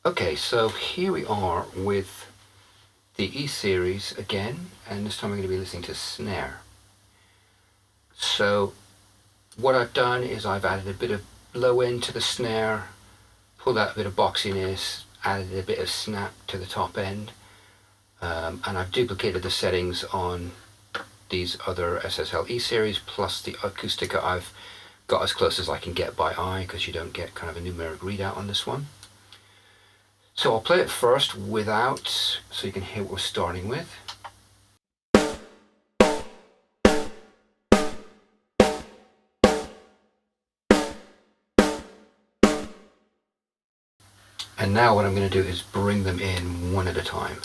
Okay, so here we are with the E series again, and this time we're going to be listening to Snare. So what I've done is I've added a bit of low end to the snare, pulled out a bit of boxiness, added a bit of snap to the top end, and I've duplicated the settings on these other SSL E series plus the Acustica. I've got as close as I can get by eye because you don't get kind of a numeric readout on this one. So I'll play it first without, so you can hear what we're starting with. And now what I'm going to do is bring them in one at a time.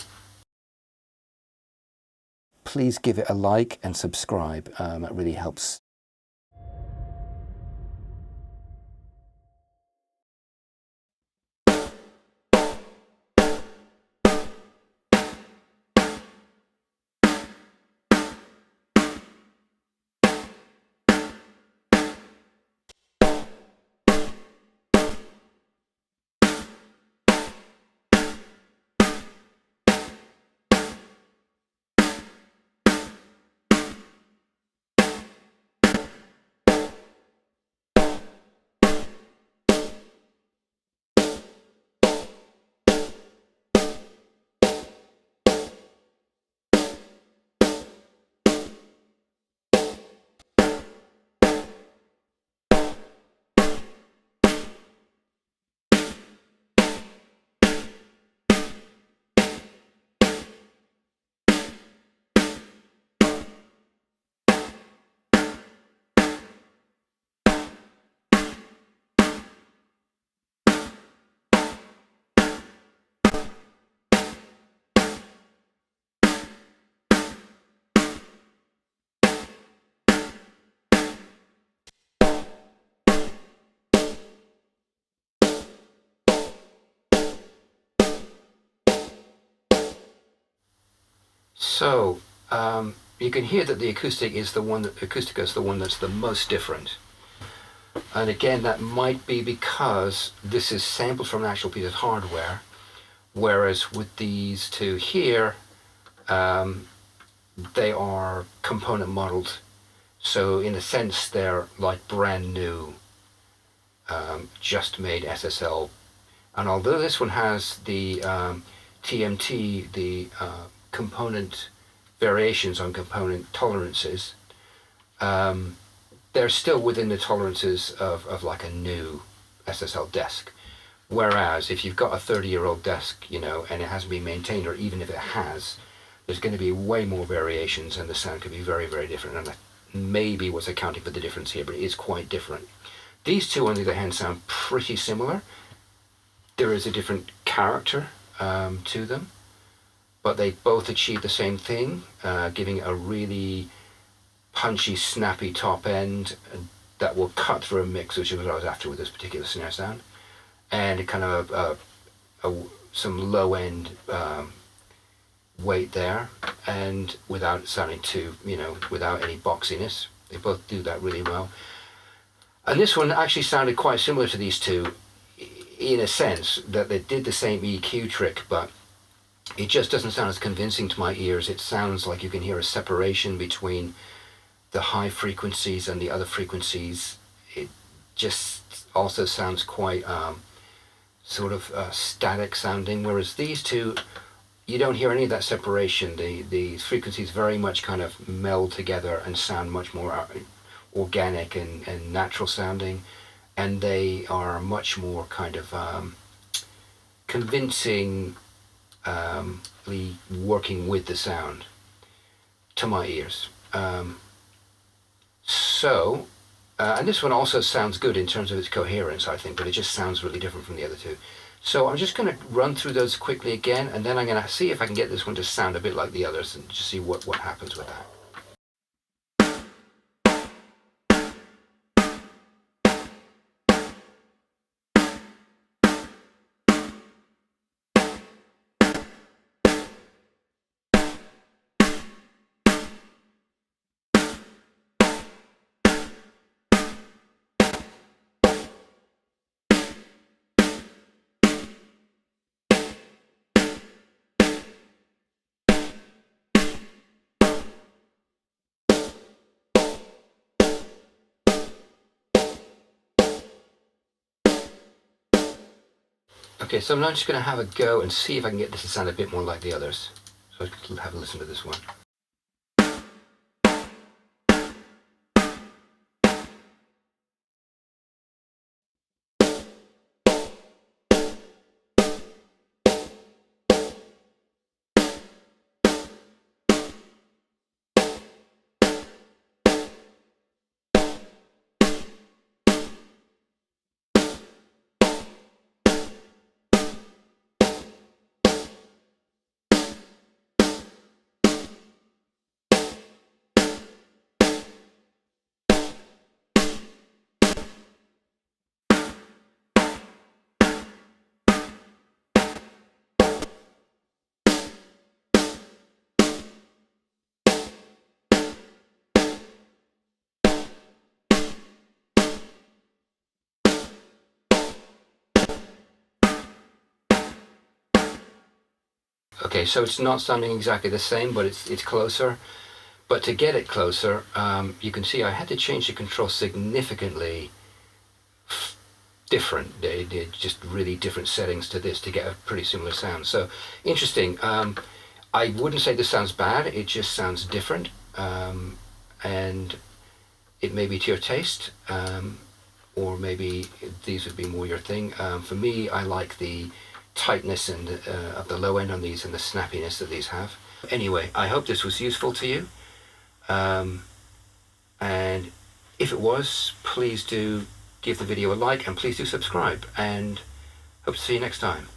Please give it a like and subscribe, that really helps. So you can hear that the Acustica is the one that's the most different. And again, that might be because this is sampled from an actual piece of hardware, whereas with these two here, they are component modeled. So in a sense, they're like brand new, just made SSL. And although this one has the TMT, the component variations on component tolerances, they're still within the tolerances of like a new SSL desk. Whereas if you've got a 30-year-old desk, you know, and it hasn't been maintained, or even if it has, there's going to be way more variations and the sound could be very, very different. And that maybe what's accounting for the difference here, but it is quite different. These two, on the other hand, sound pretty similar. There is a different character to them, but they both achieve the same thing, giving it a really punchy, snappy top end that will cut through a mix, which is what I was after with this particular snare sound, and a kind of some low end weight there, and without sounding too, you know, without any boxiness. They both do that really well. And this one actually sounded quite similar to these two, in a sense that they did the same EQ trick, but it just doesn't sound as convincing to my ears. It sounds like you can hear a separation between the high frequencies and the other frequencies. It just also sounds quite sort of static sounding, whereas these two, you don't hear any of that separation. The frequencies very much kind of meld together and sound much more organic and natural sounding, and they are much more kind of convincingly working with the sound to my ears. And this one also sounds good in terms of its coherence, I think, but it just sounds really different from the other two. So I'm just going to run through those quickly again, and then I'm going to see if I can get this one to sound a bit like the others and just see what happens with that. Okay, so I'm now just going to have a go and see if I can get this to sound a bit more like the others. So I'll have a listen to this one. Okay, so it's not sounding exactly the same, but it's closer. But to get it closer, you can see I had to change the control significantly different. They're just really different settings to this to get a pretty similar sound. So interesting. I wouldn't say this sounds bad. It just sounds different, and it may be to your taste, or maybe these would be more your thing. For me, I like the tightness and of the low end on these and the snappiness that these have. Anyway, I hope this was useful to you, and if it was, please do give the video a like and please do subscribe, and hope to see you next time.